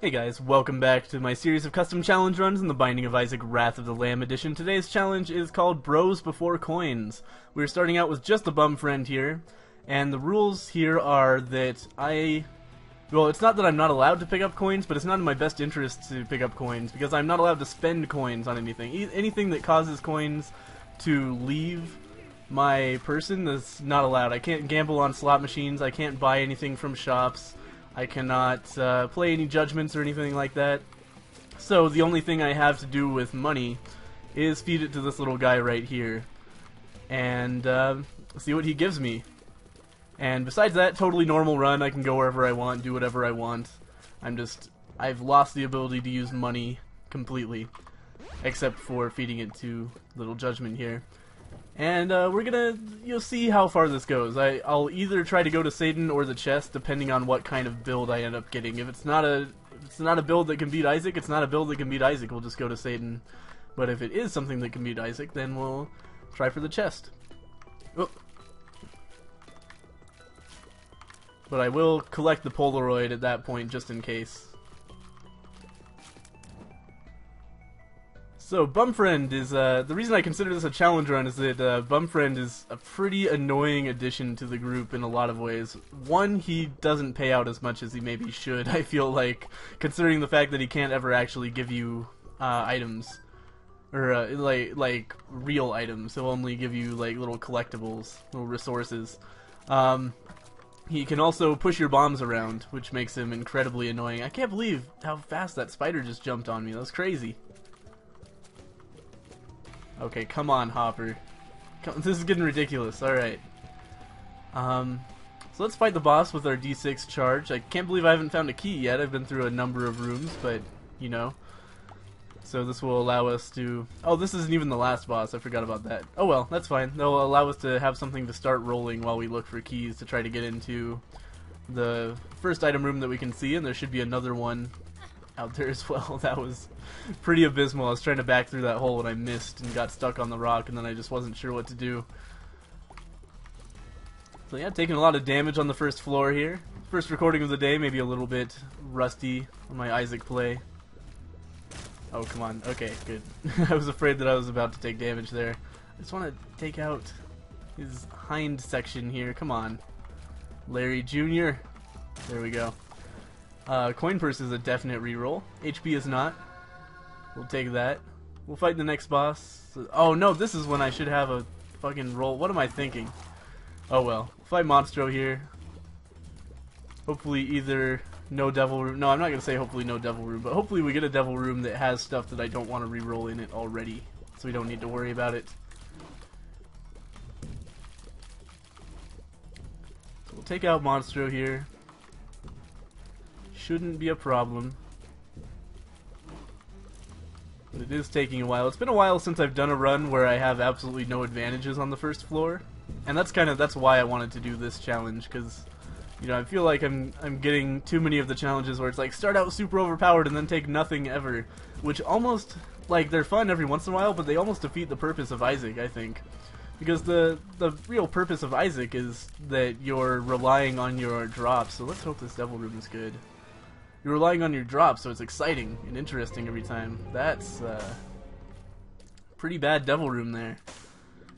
Hey guys, welcome back to my series of custom challenge runs in the Binding of Isaac Wrath of the Lamb edition. Today's challenge is called Bros Before Coins. We're starting out with just a bum friend here, and the rules here are that well, it's not that I'm not allowed to pick up coins, but it's not in my best interest to pick up coins, because I'm not allowed to spend coins on anything. Anything that causes coins to leave my person is not allowed. I can't gamble on slot machines, I can't buy anything from shops, I cannot play any judgments or anything like that. So the only thing I have to do with money is feed it to this little guy right here and see what he gives me. And besides that, totally normal run. I can go wherever I want, do whatever I want. I've lost the ability to use money completely, except for feeding it to little judgment here. And you'll see how far this goes. I'll either try to go to Satan or the chest, depending on what kind of build I end up getting. If it's not a build that can beat Isaac, it's not a build that can beat Isaac. We'll just go to Satan. But if it is something that can beat Isaac, then we'll try for the chest. Oh. But I will collect the Polaroid at that point, just in case. So, Bumfriend is, the reason I consider this a challenge run is that Bumfriend is a pretty annoying addition to the group in a lot of ways. One, he doesn't pay out as much as he maybe should, I feel like, considering the fact that he can't ever actually give you items. Or, like, real items. He'll only give you, like, little collectibles, little resources. He can also push your bombs around, which makes him incredibly annoying. I can't believe how fast that spider just jumped on me. That was crazy. Okay, come on, Hopper. This is getting ridiculous. Alright. So let's fight the boss with our D6 charge. I can't believe I haven't found a key yet. I've been through a number of rooms, but, you know. So this will allow us to... Oh, this isn't even the last boss. I forgot about that. Oh well, that's fine. They'll allow us to have something to start rolling while we look for keys to try to get into the first item room that we can see, and there should be another one out there as well. That was pretty abysmal. I was trying to back through that hole and I missed and got stuck on the rock, and then I just wasn't sure what to do. So yeah, taking a lot of damage on the first floor here. First recording of the day, maybe a little bit rusty on my Isaac play. Oh, come on. Okay, good. I was afraid that I was about to take damage there. I just want to take out his hind section here. Come on. Larry Jr. There we go. Coin purse is a definite reroll. HP is not. We'll take that. We'll fight the next boss. Oh no, this is when I should have a fucking roll. What am I thinking? Oh well. We'll fight Monstro here. Hopefully either no devil room. No, I'm not going to say hopefully no devil room, but hopefully we get a devil room that has stuff that I don't want to reroll in it already, so we don't need to worry about it. So we'll take out Monstro here. Shouldn't be a problem. But it is taking a while. It's been a while since I've done a run where I have absolutely no advantages on the first floor. And that's why I wanted to do this challenge, because you know, I feel like I'm getting too many of the challenges where it's like start out super overpowered and then take nothing ever, which almost, like, they're fun every once in a while, but they almost defeat the purpose of Isaac, I think. Because the real purpose of Isaac is that you're relying on your drops. So let's hope this devil room is good. You're relying on your drops, so it's exciting and interesting every time. That's pretty bad devil room there.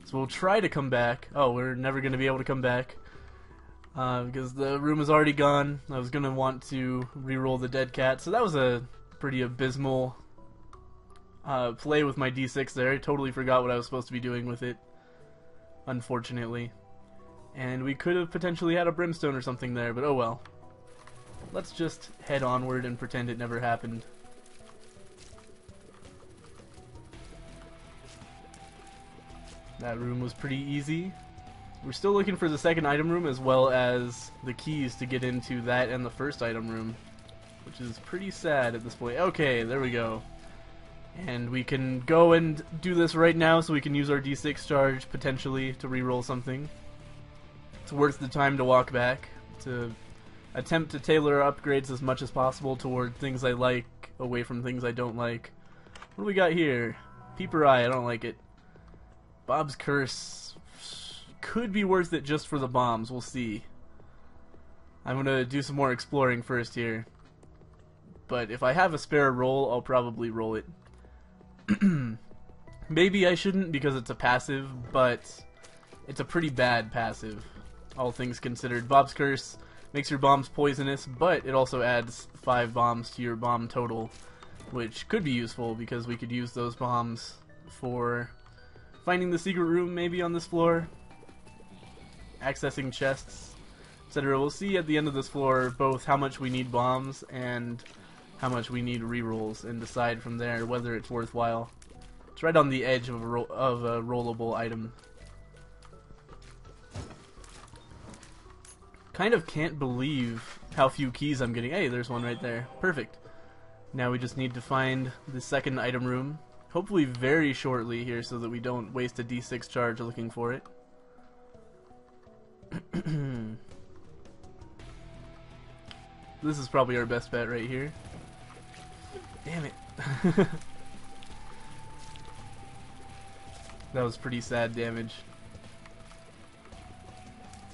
So we'll try to come back. Oh, we're never going to be able to come back because the room is already gone. I was going to want to re-roll the dead cat, so that was a pretty abysmal play with my D6 there. I totally forgot what I was supposed to be doing with it, unfortunately. And we could have potentially had a brimstone or something there, but oh well. Let's just head onward and pretend it never happened. That room was pretty easy. We're still looking for the second item room as well as the keys to get into that and the first item room, which is pretty sad at this point. Okay, there we go. And we can go and do this right now so we can use our D6 charge potentially to reroll something. It's worth the time to walk back to attempt to tailor upgrades as much as possible toward things I like, away from things I don't like. What do we got here? Peeper Eye, I don't like it. Bob's Curse could be worth it just for the bombs, we'll see. I'm gonna do some more exploring first here. but if I have a spare roll, I'll probably roll it. Maybe I shouldn't because it's a passive, but it's a pretty bad passive, all things considered. Bob's Curse makes your bombs poisonous, but it also adds 5 bombs to your bomb total, which could be useful because we could use those bombs for finding the secret room maybe on this floor, accessing chests, etc. We'll see at the end of this floor both how much we need bombs and how much we need rerolls, and decide from there whether it's worthwhile. It's right on the edge of a rollable item. Kind of can't believe how few keys I'm getting. Hey, there's one right there. Perfect. Now we just need to find the second item room, hopefully very shortly here so that we don't waste a D6 charge looking for it. This is probably our best bet right here. Damn it. That was pretty sad damage.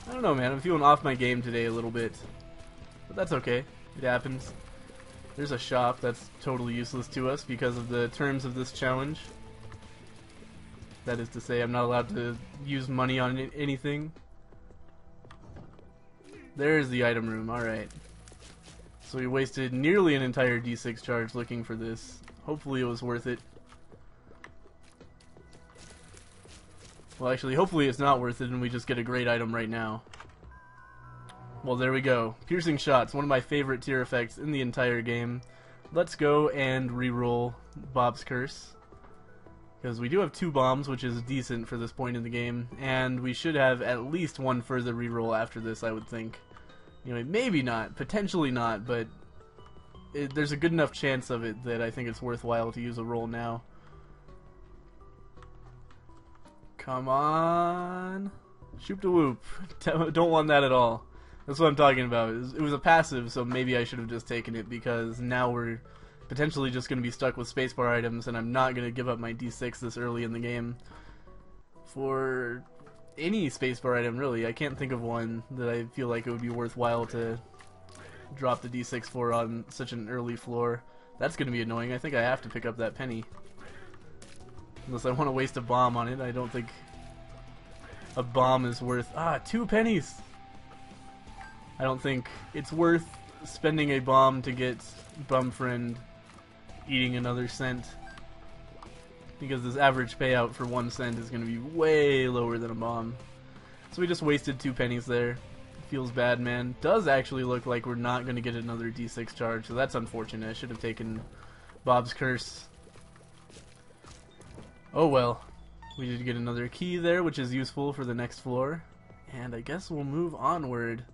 I don't know, man. I'm feeling off my game today a little bit. But that's okay. It happens. There's a shop that's totally useless to us because of the terms of this challenge. That is to say, I'm not allowed to use money on anything. There's the item room. Alright. So we wasted nearly an entire D6 charge looking for this. Hopefully it was worth it. Well, actually, hopefully it's not worth it and we just get a great item right now. Well, there we go. Piercing Shots, one of my favorite tier effects in the entire game. Let's go and reroll Bob's Curse, because we do have 2 bombs, which is decent for this point in the game, and we should have at least one further reroll after this, I would think. You know, maybe not, potentially not, but there's a good enough chance of it that I think it's worthwhile to use a roll now. Come on. Shoop to whoop. Don't want that at all. That's what I'm talking about. It was a passive, so maybe I should have just taken it, because now we're potentially just going to be stuck with spacebar items, and I'm not going to give up my D6 this early in the game for any spacebar item, really. I can't think of one that I feel like it would be worthwhile to drop the D6 for on such an early floor. That's going to be annoying. I think I have to pick up that penny. Unless I want to waste a bomb on it. I don't think a bomb is worth... 2 pennies! I don't think it's worth spending a bomb to get Bumfriend eating another cent, because this average payout for 1 cent is going to be way lower than a bomb. So we just wasted 2 pennies there. Feels bad, man. Does actually look like we're not going to get another D6 charge, so that's unfortunate. I should have taken Bob's Curse. Oh well. We did get another key there, which is useful for the next floor. And I guess we'll move onward.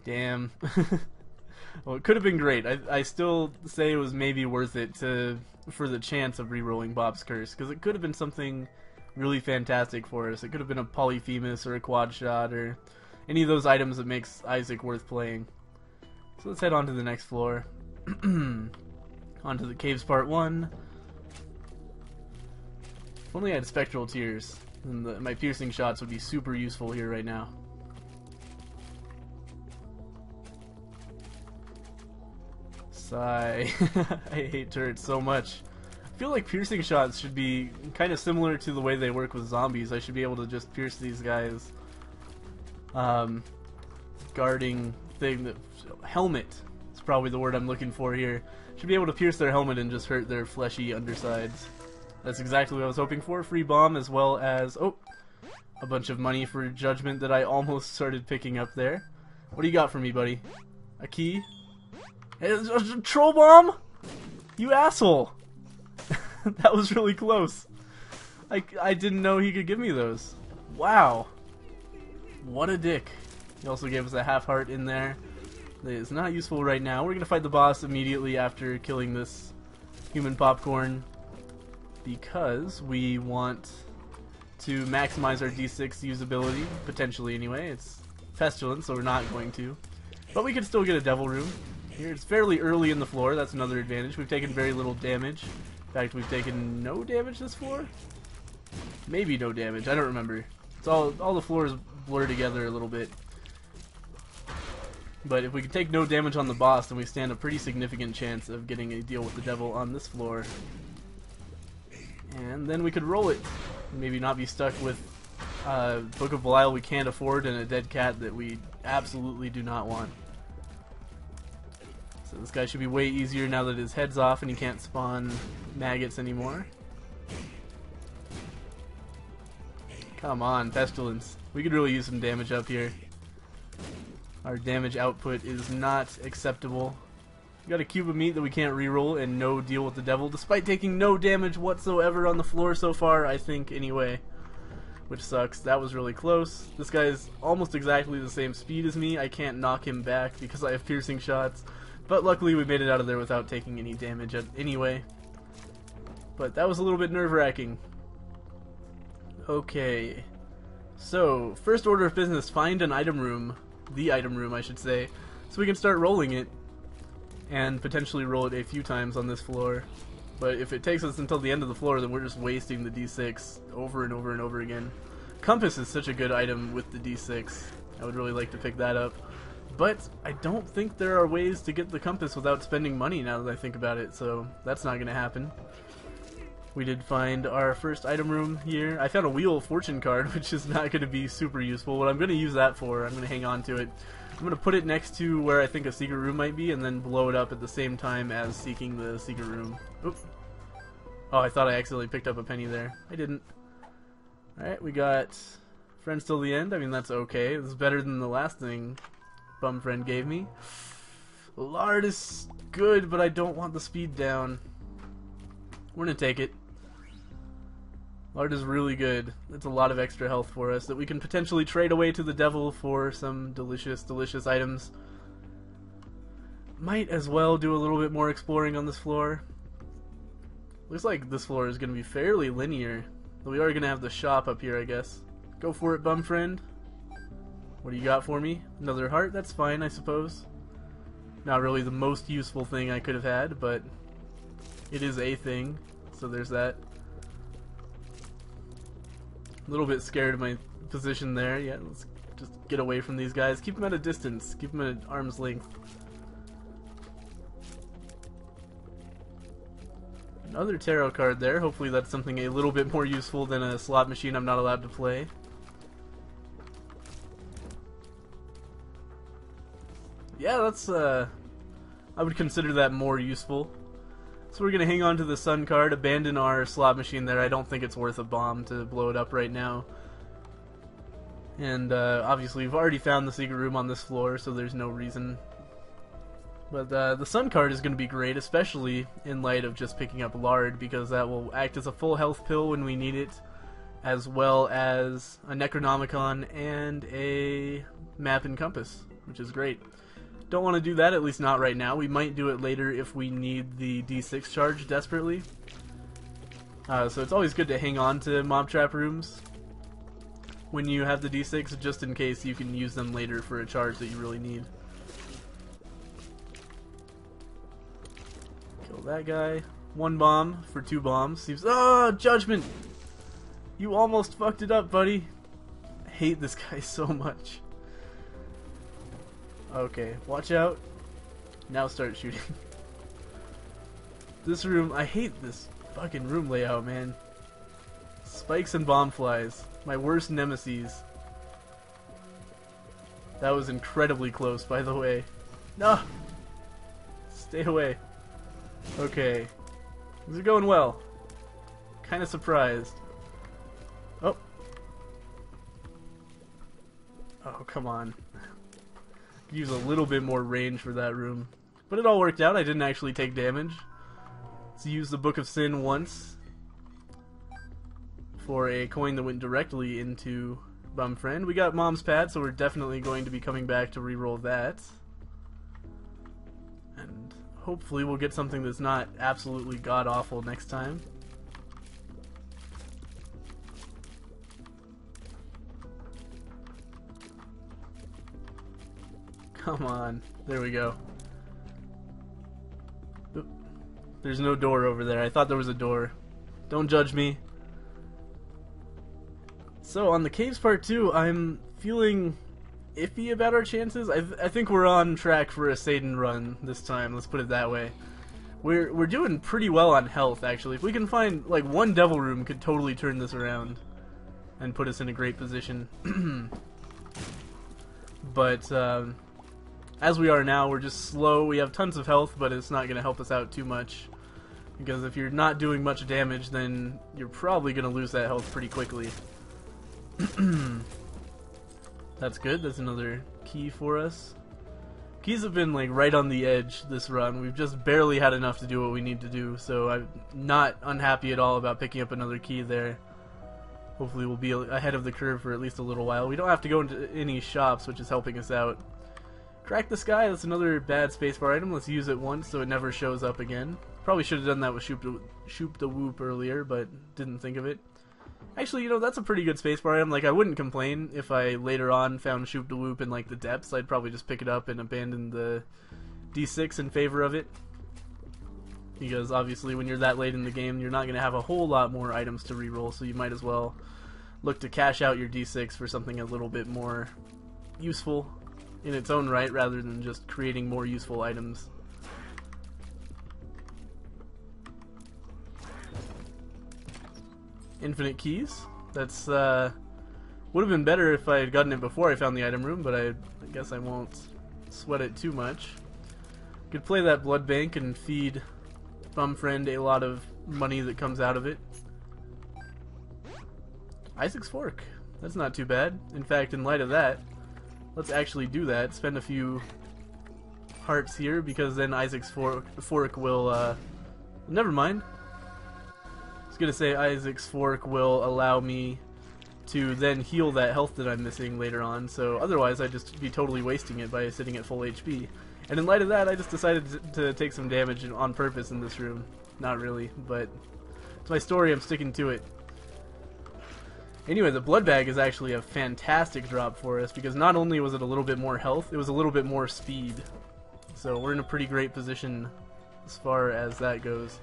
Damn. Well, it could have been great. I still say it was maybe worth it for the chance of rerolling Bob's Curse, because it could have been something really fantastic for us. It could have been a Polyphemus or a Quad Shot or any of those items that makes Isaac worth playing. So let's head on to the next floor. Onto the Caves Part 1. If only I had Spectral Tears, then my Piercing Shots would be super useful here right now. Sigh. I hate turrets so much. I feel like Piercing Shots should be kind of similar to the way they work with zombies. I should be able to just pierce these guys. Guarding thing that... Helmet is probably the word I'm looking for here. Should be able to pierce their helmet and just hurt their fleshy undersides. That's exactly what I was hoping for. Free bomb, as well as... oh! A bunch of money for judgment that I almost started picking up there. What do you got for me, buddy? A key? A troll bomb? You asshole! That was really close. I didn't know he could give me those. Wow. What a dick. He also gave us a half heart in there. That is not useful right now. We're gonna fight the boss immediately after killing this human popcorn, because we want to maximize our D6 usability, potentially anyway. It's pestilence, so we're not going to. But we can still get a devil room. Here it's fairly early in the floor, that's another advantage. We've taken very little damage. In fact, we've taken no damage this floor? Maybe no damage, I don't remember. It's all the floors blur together a little bit. But if we can take no damage on the boss, then we stand a pretty significant chance of getting a deal with the devil on this floor. And then we could roll it. Maybe not be stuck with Book of Belial we can't afford and a dead cat that we absolutely do not want. So this guy should be way easier now that his head's off and he can't spawn maggots anymore. Come on, Pestilence. We could really use some damage up here. Our damage output is not acceptable. We got a cube of meat that we can't reroll and no deal with the devil, despite taking no damage whatsoever on the floor so far, I think, anyway. Which sucks. That was really close. This guy is almost exactly the same speed as me. I can't knock him back because I have piercing shots. But luckily we made it out of there without taking any damage anyway. But that was a little bit nerve-wracking. Okay. So, first order of business, find an item room. The item room, I should say. So we can start rolling it. And potentially roll it a few times on this floor. But if it takes us until the end of the floor, then we're just wasting the D6 over and over and over again. Compass is such a good item with the D6. I would really like to pick that up. But I don't think there are ways to get the compass without spending money now that I think about it, so that's not going to happen. We did find our first item room here. I found a Wheel of Fortune card, which is not going to be super useful. What I'm going to use that for, I'm going to hang on to it. I'm going to put it next to where I think a secret room might be and then blow it up at the same time as seeking the secret room. Oop. Oh, I thought I accidentally picked up a penny there. I didn't. Alright, we got Friends Till the End. I mean, that's okay. This is better than the last thing Bum Friend gave me. Lard is good, but I don't want the speed down. We're going to take it. Lard is really good. It's a lot of extra health for us that we can potentially trade away to the devil for some delicious, delicious items. Might as well do a little bit more exploring on this floor. Looks like this floor is going to be fairly linear. But we are going to have the shop up here, I guess. Go for it, Bum Friend. What do you got for me? Another heart? That's fine, I suppose. Not really the most useful thing I could have had, but it is a thing. So there's that. A little bit scared of my position there. Yeah, let's just get away from these guys. Keep them at a distance. Keep them at arm's length. Another tarot card there. Hopefully that's something a little bit more useful than a slot machine I'm not allowed to play. Yeah, that's, I would consider that more useful. So we're going to hang on to the sun card, abandon our slot machine there. I don't think it's worth a bomb to blow it up right now. And obviously we've already found the secret room on this floor, so there's no reason. But the sun card is going to be great, especially in light of just picking up lard, because that will act as a full health pill when we need it, as well as a Necronomicon and a map and compass, which is great. Don't want to do that, at least not right now. We might do it later if we need the D6 charge desperately. So it's always good to hang on to mob trap rooms when you have the D6, just in case you can use them later for a charge that you really need. Kill that guy. 1 bomb for 2 bombs. Seems. Oh, Judgment! You almost fucked it up, buddy. I hate this guy so much. Okay, watch out. Now start shooting. This room, I hate this fucking room layout, man. Spikes and bomb flies. My worst nemesis. That was incredibly close, by the way. No! Stay away. Okay. Things are going well. Kinda surprised. Oh. Oh, come on. Could use a little bit more range for that room. But it all worked out. I didn't actually take damage. Let's use the Book of Sin once for a coin that went directly into Bum Friend. We got Mom's Pad, so we're definitely going to be coming back to reroll that. And hopefully we'll get something that's not absolutely god-awful next time. Come on. There we go. Oop. There's no door over there. I thought there was a door. Don't judge me. So on the caves part 2, I'm feeling iffy about our chances. I think we're on track for a Satan run this time. Let's put it that way. We're doing pretty well on health, actually. If we can find like one Devil Room, could totally turn this around and put us in a great position. But as we are now, we're just slow. We have tons of health, but it's not going to help us out too much. Because if you're not doing much damage, then you're probably going to lose that health pretty quickly. That's good. That's another key for us. Keys have been like right on the edge this run. We've just barely had enough to do what we need to do, so I'm not unhappy at all about picking up another key there. Hopefully we'll be ahead of the curve for at least a little while. We don't have to go into any shops, which is helping us out. Crack the Sky, that's another bad spacebar item. Let's use it once so it never shows up again. Probably should have done that with Shoop the Whoop earlier, but didn't think of it. Actually, you know, that's a pretty good spacebar item. Like, I wouldn't complain if I later on found Shoop the Whoop in, like, the depths. I'd probably just pick it up and abandon the D6 in favor of it. Because, obviously, when you're that late in the game, you're not going to have a whole lot more items to reroll, so you might as well look to cash out your D6 for something a little bit more useful in its own right, rather than just creating more useful items. Infinite keys. That's would have been better if I had gotten it before I found the item room, but I guess I won't sweat it too much. Could play that blood bank and feed Bumfriend a lot of money that comes out of it. Isaac's Fork. That's not too bad. In fact, in light of that, let's actually do that. Spend a few hearts here, because then Isaac's Fork will never mind. I was gonna say Isaac's Fork will allow me to then heal that health that I'm missing later on, so otherwise I'd just be totally wasting it by sitting at full HP. And in light of that, I just decided to take some damage on purpose in this room. Not really, but it's my story, I'm sticking to it. Anyway, the blood bag is actually a fantastic drop for us, because not only was it a little bit more health, it was a little bit more speed. So we're in a pretty great position as far as that goes.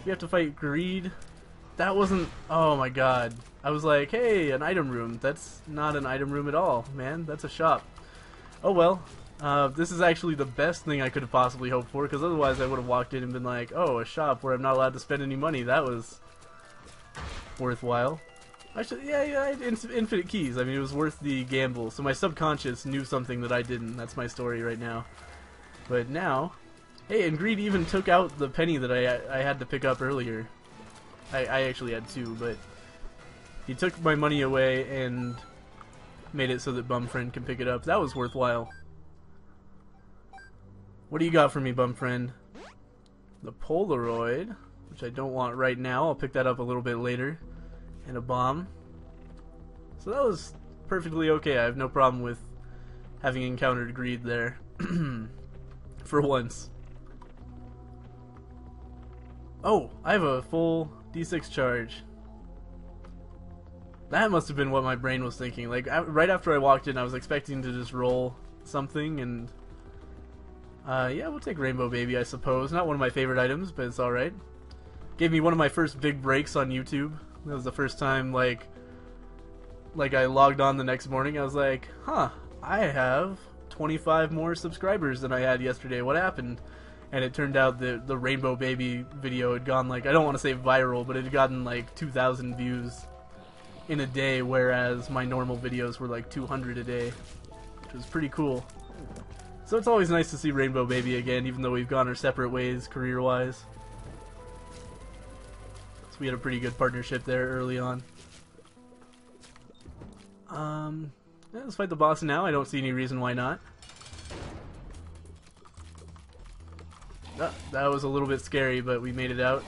We have to fight Greed. That wasn't... oh my god. I was like, hey, an item room. That's not an item room at all, man. That's a shop. Oh well. This is actually the best thing I could have possibly hoped for, because otherwise I would have walked in and been like, oh, a shop where I'm not allowed to spend any money. That was worthwhile. Actually, yeah, I had infinite keys. I mean, it was worth the gamble. So my subconscious knew something that I didn't. That's my story right now. But now... hey, and Greed even took out the penny that I had to pick up earlier. I actually had two, but he took my money away and made it so that Bumfriend can pick it up. That was worthwhile. What do you got for me, Bumfriend? The Polaroid, which I don't want right now. I'll pick that up a little bit later. And a bomb. So that was perfectly okay. I have no problem with having encountered Greed there. For once. Oh, I have a full D6 charge. That must have been what my brain was thinking. Like, right after I walked in, I was expecting to just roll something, and... yeah, we'll take Rainbow Baby, I suppose. Not one of my favorite items, but it's alright. Gave me one of my first big breaks on YouTube. That was the first time, like I logged on the next morning, I was like, huh, I have 25 more subscribers than I had yesterday. What happened? And it turned out that the Rainbow Baby video had gone, like, I don't want to say viral, but it had gotten like 2,000 views in a day, whereas my normal videos were like 200 a day, which was pretty cool. So it's always nice to see Rainbow Baby again, even though we've gone our separate ways career-wise. So we had a pretty good partnership there early on. Yeah, let's fight the boss now. I don't see any reason why not. That was a little bit scary, but we made it out.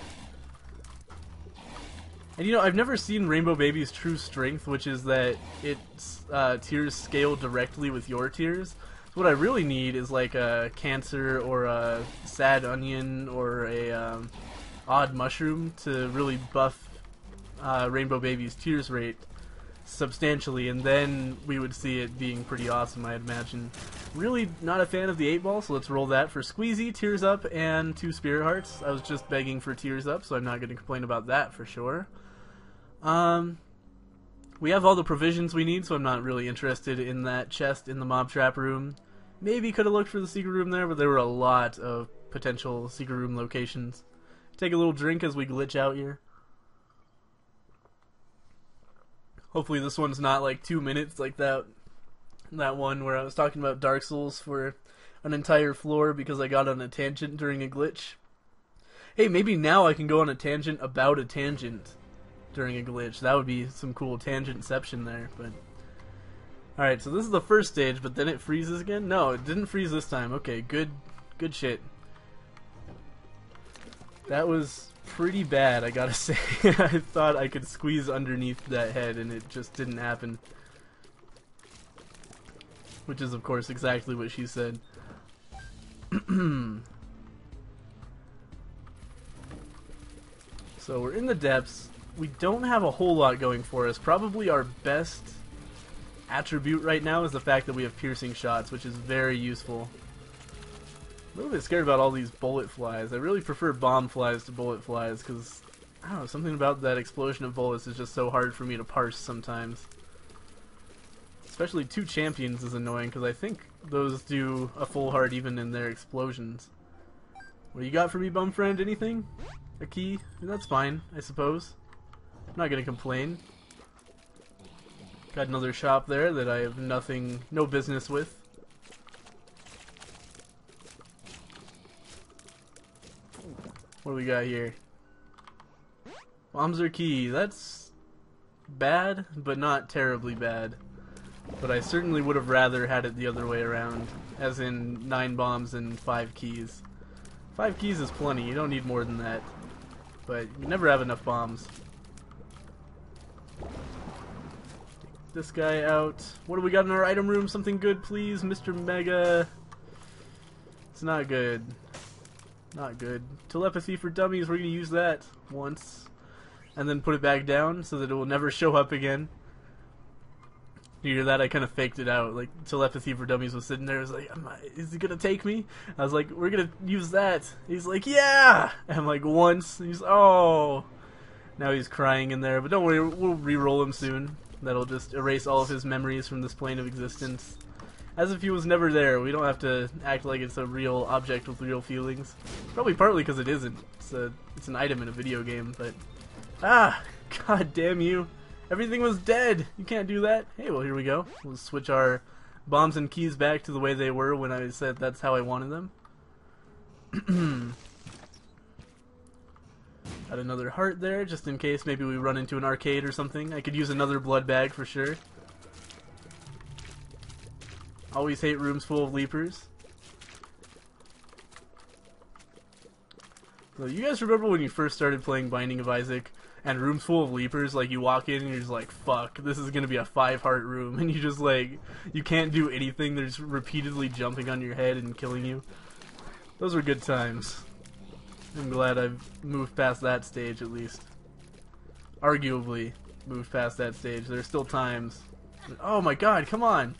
And you know, I've never seen Rainbow Baby's true strength, which is that its tears scale directly with your tears. So what I really need is like a Cancer or a Sad Onion or a Odd Mushroom to really buff Rainbow Baby's tears rate substantially, and then we would see it being pretty awesome, I'd imagine. Really not a fan of the 8-ball, so let's roll that for Squeezy, Tears Up, and 2 Spirit Hearts. I was just begging for Tears Up, so I'm not going to complain about that for sure. We have all the provisions we need, so I'm not really interested in that chest in the mob trap room. Maybe could have looked for the secret room there, but there were a lot of potential secret room locations. Take a little drink as we glitch out here. Hopefully this one's not like 2 minutes like that one where I was talking about Dark Souls for an entire floor because I got on a tangent during a glitch. Hey, maybe now I can go on a tangent about a tangent during a glitch. That would be some cool tangentception there, but... Alright, so this is the first stage, but then it freezes again? No, it didn't freeze this time. Okay, good shit. That was pretty bad, I gotta say. I thought I could squeeze underneath that head, and it just didn't happen. Which is, of course, exactly what she said. So we're in the depths. We don't have a whole lot going for us. Probably our best attribute right now is the fact that we have piercing shots, which is very useful. A little bit scared about all these bullet flies. I really prefer bomb flies to bullet flies because, I don't know, something about that explosion of bullets is just so hard for me to parse sometimes. Especially 2 champions is annoying because I think those do a full heart even in their explosions. What do you got for me, bum friend? Anything? A key? That's fine, I suppose. I'm not gonna complain. Got another shop there that I have no business with. What do we got here? Bombs are key. That's bad, but not terribly bad. But I certainly would have rather had it the other way around, as in 9 bombs and 5 keys. 5 keys is plenty, you don't need more than that. But you never have enough bombs. Take this guy out. What do we got in our item room? Something good, please, Mr. Mega. It's not good. Not good. Telepathy for dummies, we're going to use that once. And then put it back down so that it will never show up again. You hear that? I kind of faked it out. Like, telepathy for dummies was sitting there. I was like, is he going to take me? I was like, we're going to use that. He's like, yeah! And I'm like, once. And he's, oh! Now he's crying in there. But don't worry, we'll re-roll him soon. That'll just erase all of his memories from this plane of existence. As if he was never there. We don't have to act like it's a real object with real feelings. Probably partly because it isn't. It's an item in a video game, but... Ah! God damn you! Everything was dead! You can't do that! Hey, well, here we go. We'll switch our bombs and keys back to the way they were when I said that's how I wanted them. Got another heart there, just in case maybe we run into an arcade or something. I could use another blood bag for sure. Always hate rooms full of leapers. So you guys remember when you first started playing Binding of Isaac and rooms full of leapers, like you walk in and you're just like, fuck, this is gonna be a 5-heart room, and you just like, you can't do anything, they're just repeatedly jumping on your head and killing you. Those were good times. I'm glad I've moved past that stage at least. Arguably moved past that stage. There's still times. Oh my god, come on!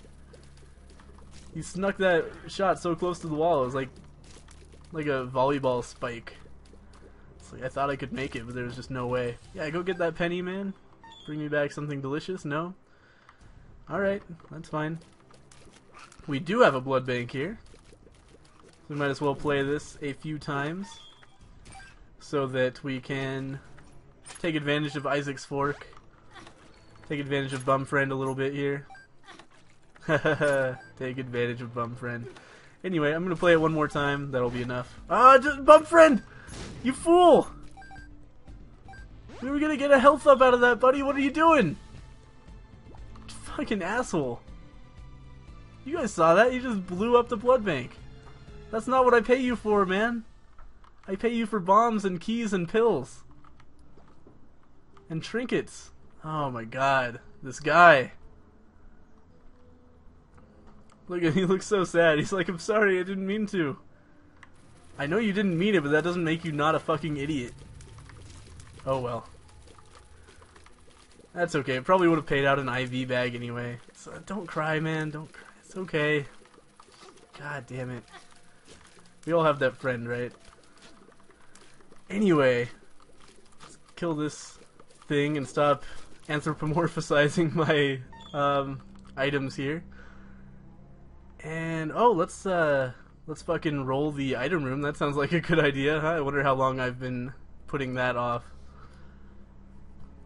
He snuck that shot so close to the wall, it was like a volleyball spike. It's like I thought I could make it, but there was just no way. Yeah, go get that penny, man. Bring me back something delicious? No? Alright, that's fine. We do have a blood bank here. We might as well play this a few times so that we can take advantage of Isaac's fork. Take advantage of Bum Friend a little bit here. Take advantage of Bum Friend. Anyway, I'm gonna play it one more time. That'll be enough. Ah, just Bum Friend! You fool! We were gonna get a health up out of that, buddy. What are you doing? Fucking asshole. You guys saw that? You just blew up the blood bank. That's not what I pay you for, man. I pay you for bombs and keys and pills. And trinkets. Oh my god. This guy. Look at, he looks so sad. He's like, I'm sorry, I didn't mean to. I know you didn't mean it, but that doesn't make you not a fucking idiot. Oh well. That's okay. It probably would have paid out an IV bag anyway. So don't cry, man. Don't cry. It's okay. God damn it. We all have that friend, right? Anyway. Let's kill this thing and stop anthropomorphizing my items here. And oh, let's fucking roll the item room. That sounds like a good idea, huh? I wonder how long I've been putting that off.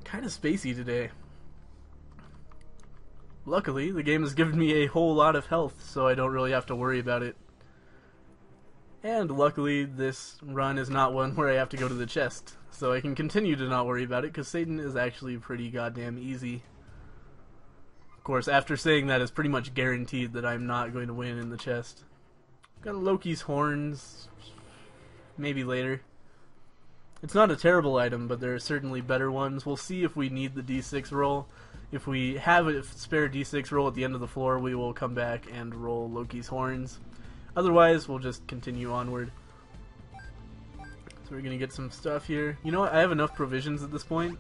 Kind of spacey today. Luckily, the game has given me a whole lot of health, so I don't really have to worry about it. And luckily, this run is not one where I have to go to the chest, so I can continue to not worry about it, because Satan is actually pretty goddamn easy. Of course, after saying that, it's pretty much guaranteed that I'm not going to win in the chest. Got Loki's horns, maybe later. It's not a terrible item, but there are certainly better ones. We'll see if we need the D6 roll. If we have a spare D6 roll at the end of the floor, we will come back and roll Loki's horns. Otherwise, we'll just continue onward. So we're gonna get some stuff here. You know what? I have enough provisions at this point.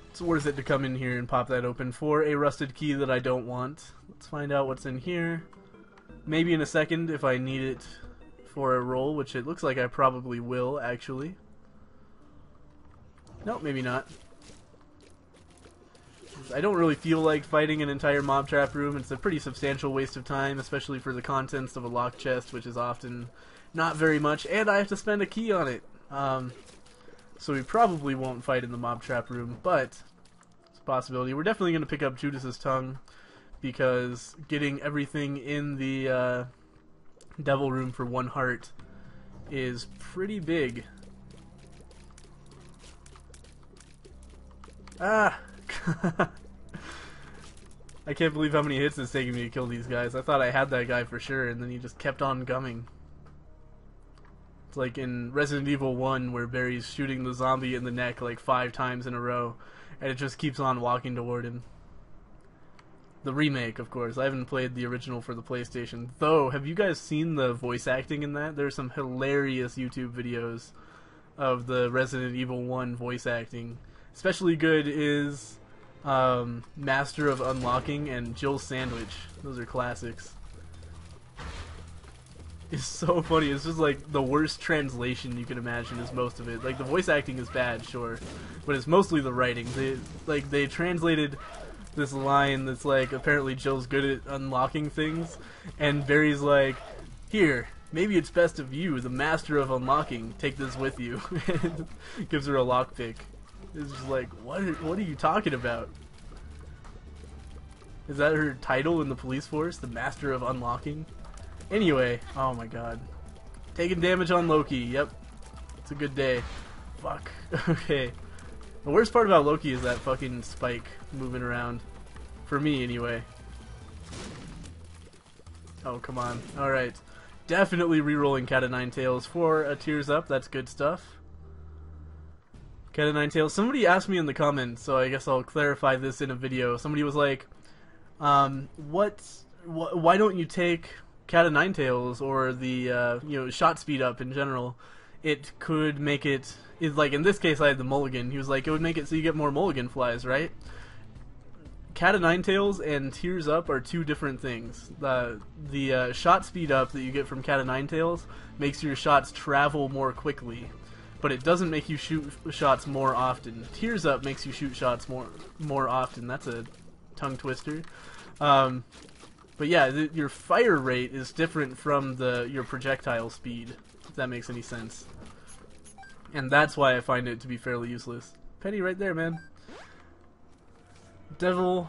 It's worth it to come in here and pop that open for a rusted key that I don't want. Let's find out what's in here. Maybe in a second if I need it for a roll, which it looks like I probably will, actually. Nope, maybe not. I don't really feel like fighting an entire mob trap room. It's a pretty substantial waste of time, especially for the contents of a locked chest, which is often not very much, and I have to spend a key on it. So we probably won't fight in the mob trap room, but it's a possibility. We're definitely going to pick up Judas's tongue, because getting everything in the devil room for 1 heart is pretty big. Ah! I can't believe how many hits it's taking me to kill these guys. I thought I had that guy for sure, and then he just kept on coming. It's like in Resident Evil 1 where Barry's shooting the zombie in the neck like 5 times in a row, and it just keeps on walking toward him. The remake, of course. I haven't played the original for the PlayStation. Though, have you guys seen the voice acting in that? There's some hilarious YouTube videos of the Resident Evil 1 voice acting. Especially good is Master of Unlocking and Jill Sandwich. Those are classics. It's so funny. It's just like the worst translation you can imagine is most of it. Like the voice acting is bad, sure, but it's mostly the writing. They translated this line that's like apparently Jill's good at unlocking things, and Barry's like, "Here, maybe it's best of you, the Master of Unlocking. Take this with you." And gives her a lockpick. It's just like, what are you talking about? Is that her title in the police force? The Master of Unlocking? Anyway, oh my god. Taking damage on Loki, yep. It's a good day. Fuck. Okay. The worst part about Loki is that fucking spike moving around. For me, anyway. Oh, come on. Alright. Definitely re-rolling Cat of Nine Tails for a Tears Up. That's good stuff. Cat of Nine Tails. Somebody asked me in the comments, so I guess I'll clarify this in a video. Somebody was like, why don't you take Cat of Nine Tails or the shot speed up in general? It could make it, like in this case I had the mulligan. He was like, it would make it so you get more mulligan flies, right? Cat of Nine Tails and Tears Up are 2 different things. The shot speed up that you get from Cat of Nine Tails makes your shots travel more quickly, but it doesn't make you shoot shots more often. Tears Up makes you shoot shots more often. That's a tongue twister. But yeah, your fire rate is different from your projectile speed, if that makes any sense. And that's why I find it to be fairly useless. Penny right there, man. Devil,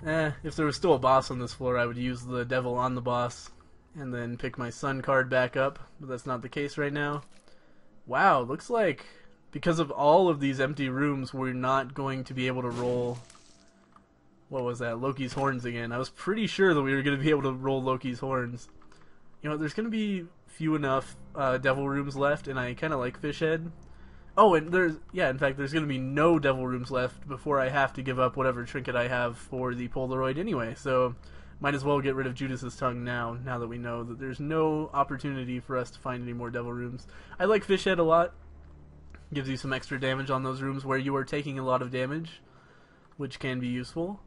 if there was still a boss on this floor, I would use the devil on the boss and then pick my sun card back up, but that's not the case right now. Wow, looks like because of all of these empty rooms, we're not going to be able to roll... What was that? Loki's horns again. I was pretty sure that we were going to be able to roll Loki's horns. You know, there's going to be few enough devil rooms left, and I kind of like Fishhead. Oh, and in fact, there's going to be no devil rooms left before I have to give up whatever trinket I have for the Polaroid anyway, so might as well get rid of Judas's tongue now that we know that there's no opportunity for us to find any more devil rooms. I like Fishhead a lot. Gives you some extra damage on those rooms where you are taking a lot of damage, which can be useful.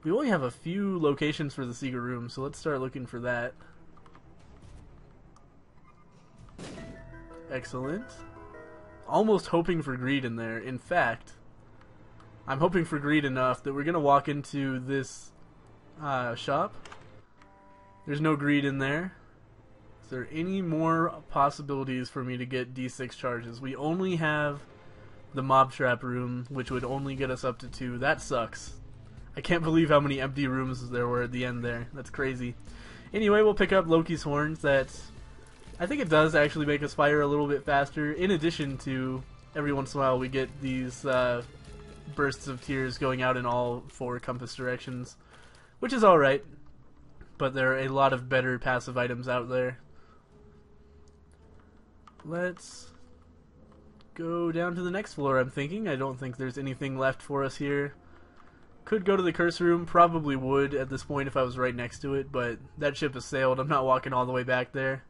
We only have a few locations for the secret room, so let's start looking for that. Excellent. Almost hoping for greed in there. In fact, I'm hoping for greed enough that we're gonna walk into this shop. There's no greed in there. Is there any more possibilities for me to get D6 charges? We only have the mob trap room, which would only get us up to 2. That sucks. I can't believe how many empty rooms there were at the end there. That's crazy. Anyway, we'll pick up Loki's horns. I think it does actually make us fire a little bit faster. In addition to, every once in a while we get these bursts of tears going out in all 4 compass directions, which is alright. But there are a lot of better passive items out there. Let's go down to the next floor, I'm thinking. I don't think there's anything left for us here. Could go to the curse room, probably would at this point if I was right next to it, but that ship has sailed. I'm not walking all the way back there.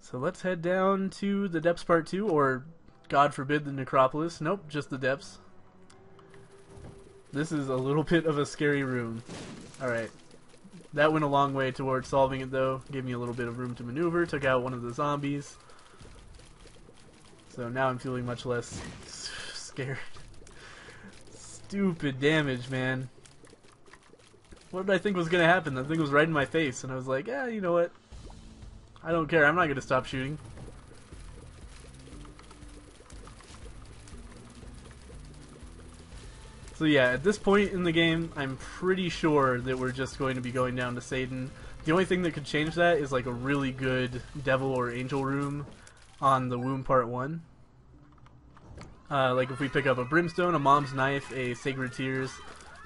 So let's head down to the depths part 2, or God forbid the necropolis. Nope, just the depths. This is a little bit of a scary room. Alright. That went a long way towards solving it though. Gave me a little bit of room to maneuver, took out one of the zombies. So now I'm feeling much less scared. Stupid damage, man. What did I think was going to happen? That thing was right in my face, and I was like, you know what? I don't care. I'm not going to stop shooting. So yeah, at this point in the game, I'm pretty sure that we're just going to be going down to Satan. The only thing that could change that is like a really good devil or angel room on the womb part 1. Like if we pick up a brimstone, a mom's knife, a sacred tears,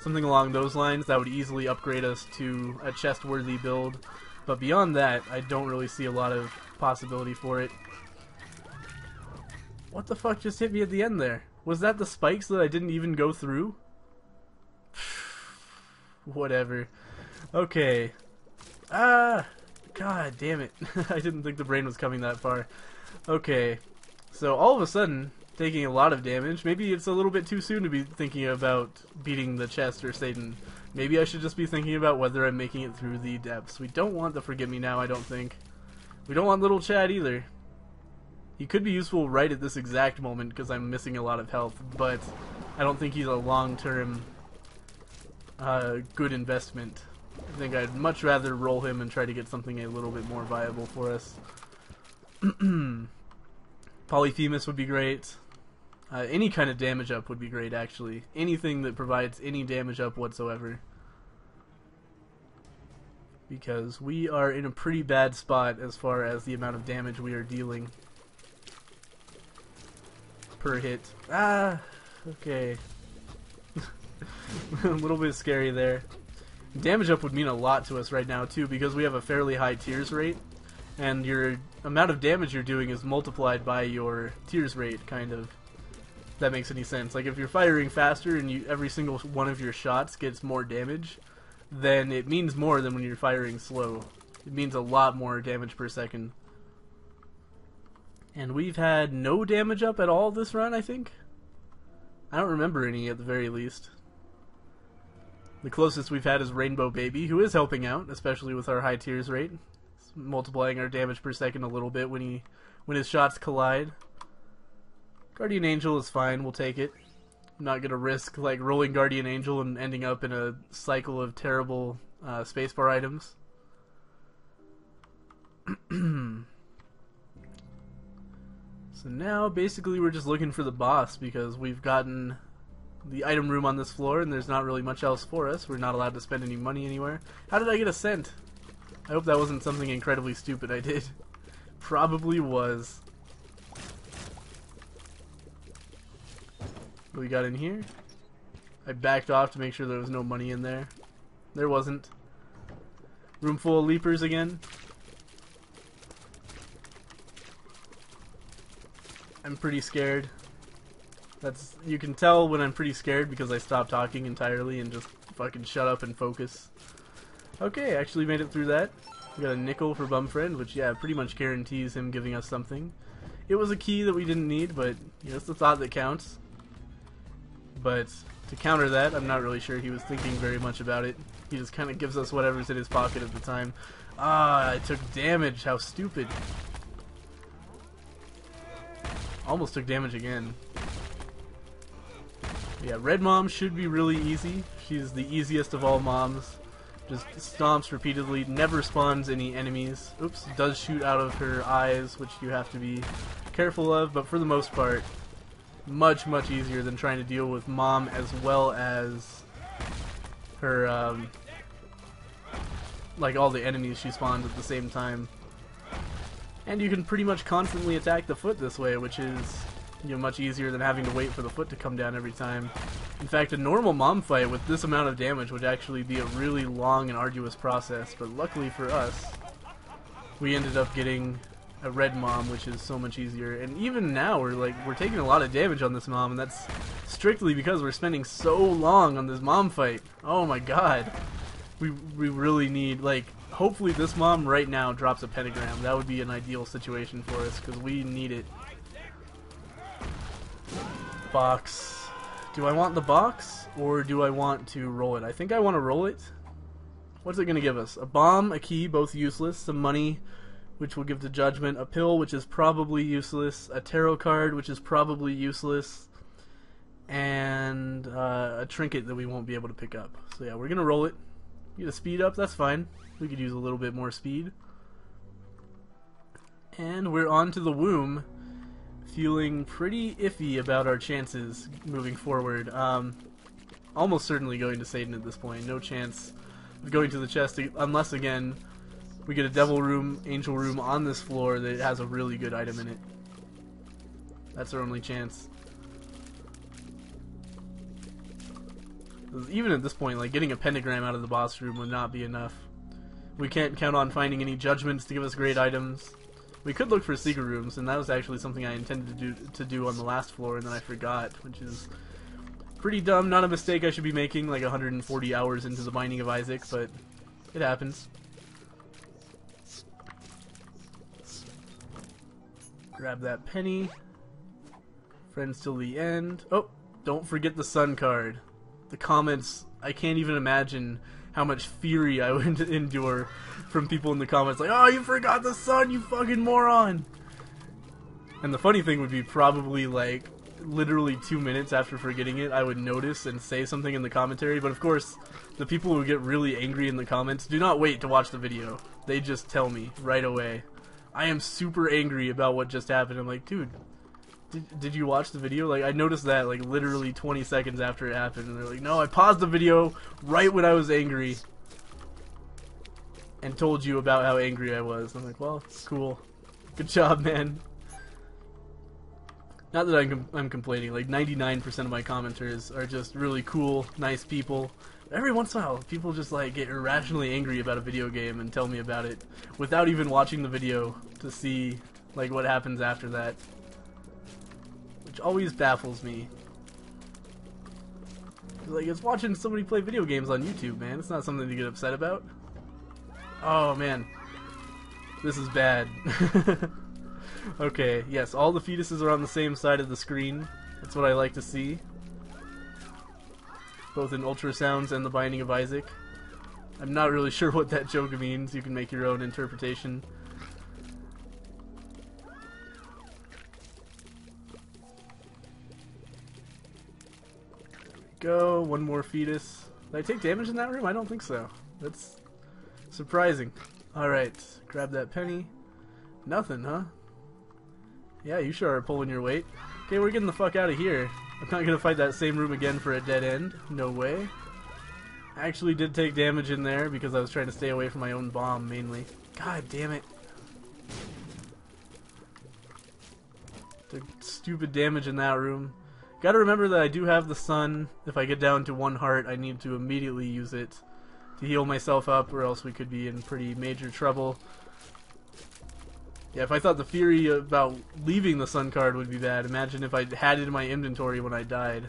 something along those lines, that would easily upgrade us to a chest worthy build. But beyond that, I don't really see a lot of possibility for it. What the fuck just hit me at the end there? Was that the spikes that I didn't even go through? Whatever. Okay. God damn it. I didn't think the brain was coming that far. Okay. So all of a sudden, taking a lot of damage. Maybe it's a little bit too soon to be thinking about beating the chest or Satan. Maybe I should just be thinking about whether I'm making it through the depths. We don't want the Forget Me Now, I don't think. We don't want little Chad either. He could be useful right at this exact moment because I'm missing a lot of health, but I don't think he's a long-term good investment. I think I'd much rather roll him and try to get something a little bit more viable for us. Polyphemus would be great. Any kind of damage up would be great, actually. Anything that provides any damage up whatsoever. Because we are in a pretty bad spot as far as the amount of damage we are dealing per hit. Okay. A little bit scary there. Damage up would mean a lot to us right now, too, because we have a fairly high tears rate. And your amount of damage you're doing is multiplied by your tears rate, kind of. If that makes any sense. Like, if you're firing faster and every single one of your shots gets more damage, then it means more than when you're firing slow. It means a lot more damage per second. And we've had no damage up at all this run, I think? I don't remember any at the very least. The closest we've had is Rainbow Baby, who is helping out, especially with our high tears rate. It's multiplying our damage per second a little bit when his shots collide. Guardian Angel is fine, we'll take it. I'm not gonna risk like rolling Guardian Angel and ending up in a cycle of terrible spacebar items. So now basically we're just looking for the boss because we've gotten the item room on this floor and there's not really much else for us. We're not allowed to spend any money anywhere. How did I get a cent? I hope that wasn't something incredibly stupid I did. Probably was. What we got in here? I backed off to make sure there was no money in there. There wasn't. Room full of leapers again. I'm pretty scared. You can tell when I'm pretty scared because I stop talking entirely and just fucking shut up and focus. Okay, actually made it through that. We got a nickel for Bumfriend, which yeah, pretty much guarantees him giving us something. It was a key that we didn't need, but you know, it's the thought that counts. But to counter that, I'm not really sure he was thinking very much about it. He just kind of gives us whatever's in his pocket at the time. Ah, I took damage. How stupid. Almost took damage again. Yeah, Red Mom should be really easy. She's the easiest of all moms. Just stomps repeatedly, never spawns any enemies. Oops, does shoot out of her eyes, which you have to be careful of, but for the most part, much, much easier than trying to deal with Mom as well as her, like all the enemies she spawns at the same time. And you can pretty much constantly attack the foot this way, which is, you know, much easier than having to wait for the foot to come down every time. In fact, a normal mom fight with this amount of damage would actually be a really long and arduous process, but luckily for us, we ended up getting a red mom, which is so much easier. And even now, we're taking a lot of damage on this mom, and that's strictly because we're spending so long on this mom fight. Oh my god. We really need, like, hopefully this mom right now drops a pentagram. That would be an ideal situation for us, because we need it. Box. Do I want the box, or do I want to roll it? I think I want to roll it. What's it going to give us? A bomb, a key, both useless, some money, which will give to judgment, a pill, which is probably useless, a tarot card, which is probably useless, and a trinket that we won't be able to pick up. So yeah, we're going to roll it. Get a speed up, that's fine. We could use a little bit more speed. And we're on to the womb. Feeling pretty iffy about our chances moving forward. Almost certainly going to Satan at this point. No chance of going to the chest unless, again, we get a devil room, angel room on this floor that has a really good item in it. That's our only chance. Even at this point, like, getting a pentagram out of the boss room would not be enough. We can't count on finding any judgments to give us great items. We could look for secret rooms, and that was actually something I intended to do on the last floor, and then I forgot, which is pretty dumb. Not a mistake I should be making, like 140 hours into the Binding of Isaac, but it happens. Grab that penny. Friends till the end. Oh, don't forget the sun card. The comments, I can't even imagine how much fury I would endure from people in the comments like, oh, you forgot the sun, you fucking moron! And the funny thing would be probably like literally 2 minutes after forgetting it, I would notice and say something in the commentary, but of course, the people who get really angry in the comments do not wait to watch the video. They just tell me right away. I am super angry about what just happened. I'm like, dude, did you watch the video? Like, I noticed that like literally 20 seconds after it happened, and they're like, no, I paused the video right when I was angry and told you about how angry I was. I'm like, well, cool, good job, man. Not that I'm complaining. Like 99% of my commenters are just really cool, nice people. Every once in a while, people just like get irrationally angry about a video game and tell me about it without even watching the video to see like what happens after that. Which always baffles me. Like, it's watching somebody play video games on YouTube, man. It's not something to get upset about. Oh, man. This is bad. Okay, yes, all the fetuses are on the same side of the screen. That's what I like to see. Both in ultrasounds and the Binding of Isaac. I'm not really sure what that joke means. You can make your own interpretation. Go, one more fetus. Did I take damage in that room? I don't think so. That's surprising. Alright, grab that penny. Nothing, huh? Yeah, you sure are pulling your weight. Okay, we're getting the fuck out of here. I'm not gonna fight that same room again for a dead end. No way. I actually did take damage in there because I was trying to stay away from my own bomb, mainly. God damn it. Took stupid damage in that room. Gotta remember that I do have the sun. If I get down to 1 heart, I need to immediately use it to heal myself up, or else we could be in pretty major trouble. Yeah, if I thought the fury about leaving the sun card would be bad, imagine if I had it in my inventory when I died.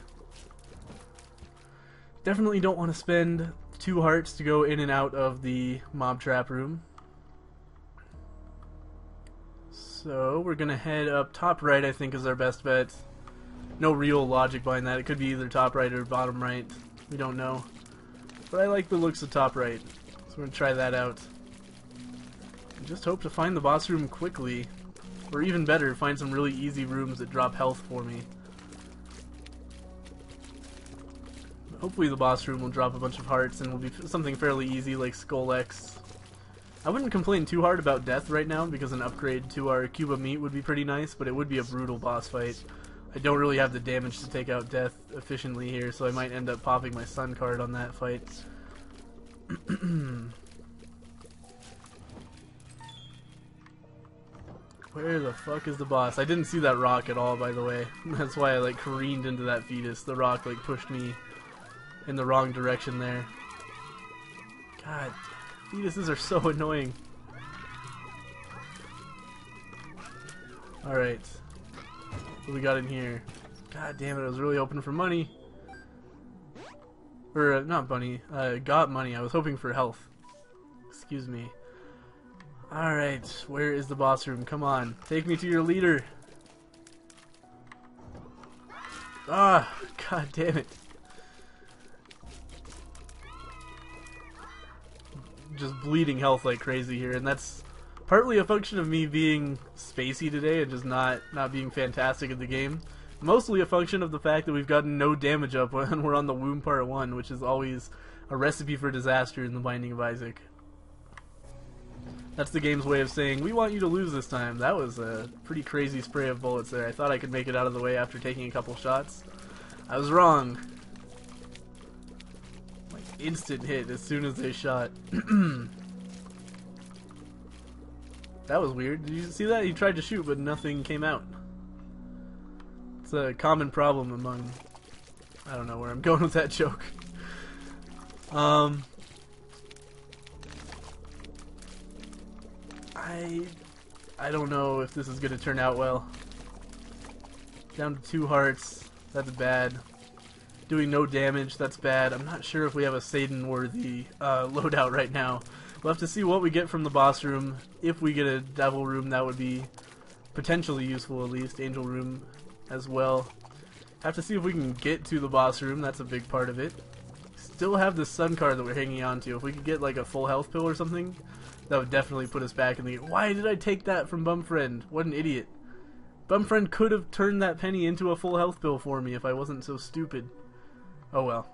Definitely don't want to spend 2 hearts to go in and out of the mob trap room. So, we're gonna head up top right, I think is our best bet. No real logic behind that. It could be either top right or bottom right. We don't know. But I like the looks of top right. So we're going to try that out. And just hope to find the boss room quickly. Or even better, find some really easy rooms that drop health for me. Hopefully the boss room will drop a bunch of hearts and will be something fairly easy like Skull X. I wouldn't complain too hard about death right now because an upgrade to our Cuba meat would be pretty nice, but it would be a brutal boss fight. I don't really have the damage to take out death efficiently here, so I might end up popping my Sun card on that fight. Where the fuck is the boss? I didn't see that rock at all, by the way. That's why I like careened into that fetus. The rock like pushed me in the wrong direction there. God, fetuses are so annoying. Alright. What do we got in here? God damn it, I was really hoping for money. Or, not money. Got money. I was hoping for health. Excuse me. Alright, where is the boss room? Come on, take me to your leader. Ah, god damn it. Just bleeding health like crazy here, and that's partly a function of me being spacey today and just not being fantastic at the game. Mostly a function of the fact that we've gotten no damage up when we're on the Womb Part 1, which is always a recipe for disaster in the Binding of Isaac. That's the game's way of saying, we want you to lose this time. That was a pretty crazy spray of bullets there. I thought I could make it out of the way after taking a couple shots. I was wrong. Like, instant hit as soon as they shot. That was weird. Did you see that? He tried to shoot, but nothing came out. It's a common problem among... I don't know where I'm going with that joke. I don't know if this is going to turn out well. Down to 2 hearts. That's bad. Doing no damage. That's bad. I'm not sure if we have a Satan-worthy loadout right now. We'll have to see what we get from the boss room. If we get a devil room, that would be potentially useful at least. Angel room as well. Have to see if we can get to the boss room. That's a big part of it. Still have this Sun card that we're hanging on to. If we could get like a full health pill or something, that would definitely put us back in the game. Why did I take that from Bumfriend? What an idiot. Bumfriend could have turned that penny into a full health pill for me if I wasn't so stupid. Oh well.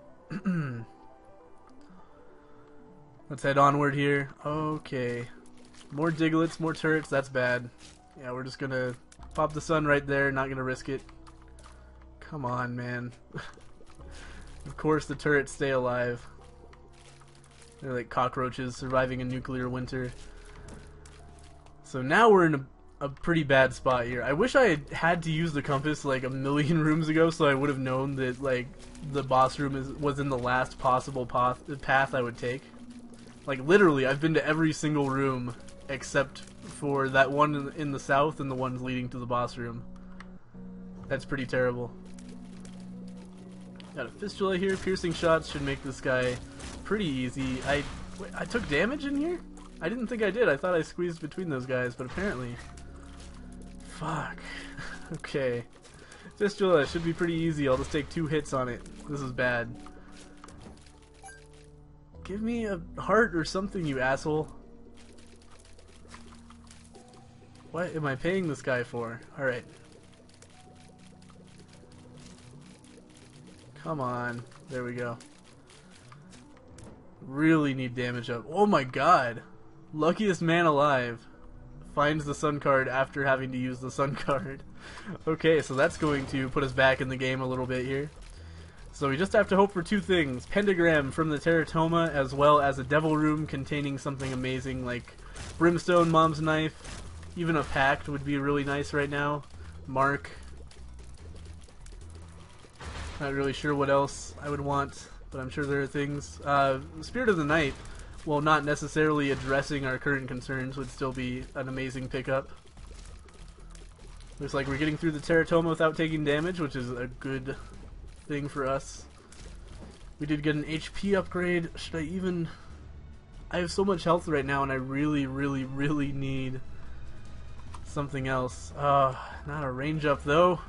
Let's head onward here. Okay. More Diglets, more turrets, that's bad. Yeah, we're just gonna pop the Sun right there, not gonna risk it. Come on, man. Of course the turrets stay alive. They're like cockroaches surviving a nuclear winter. So now we're in a pretty bad spot here. I wish I had to use the compass like a million rooms ago so I would have known that like the boss room was in the last possible path I would take. Like literally, I've been to every single room except for that one in the south and the ones leading to the boss room. That's pretty terrible. Got a fistula here. Piercing shots should make this guy pretty easy. Wait, I took damage in here? I didn't think I did. I thought I squeezed between those guys, but apparently... Fuck. Okay. Fistula should be pretty easy. I'll just take 2 hits on it. This is bad. Give me a heart or something, you asshole. What am I paying this guy for? Alright. Come on. There we go. Really need damage up. Oh my god. Luckiest man alive. Finds the Sun card after having to use the Sun card. Okay, so that's going to put us back in the game a little bit here. So we just have to hope for 2 things. Pentagram from the Teratoma, as well as a Devil Room containing something amazing like Brimstone, Mom's Knife. Even a Pact would be really nice right now. Mark. Not really sure what else I would want, but I'm sure there are things. Spirit of the Night, while not necessarily addressing our current concerns, would still be an amazing pickup. Looks like we're getting through the Teratoma without taking damage, which is a good thing for us. We did get an HP upgrade. Should I even... I have so much health right now and I really need something else. Not a range up though.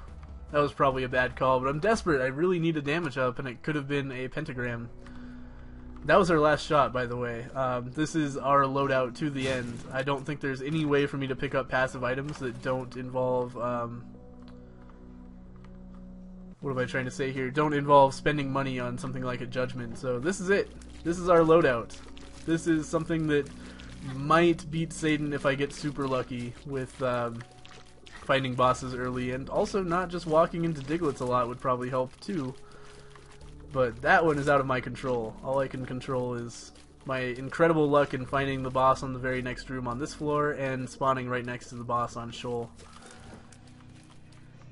That was probably a bad call, but I'm desperate. I really need a damage up, and it could have been a pentagram. That was our last shot, by the way. This is our loadout to the end. I don't think there's any way for me to pick up passive items that don't involve what am I trying to say here? Don't involve spending money on something like a judgment. So this is it. This is our loadout. This is something that might beat Satan if I get super lucky with finding bosses early, and also not just walking into Diglets a lot would probably help too. But that one is out of my control. All I can control is my incredible luck in finding the boss on the very next room on this floor and spawning right next to the boss on Shoal.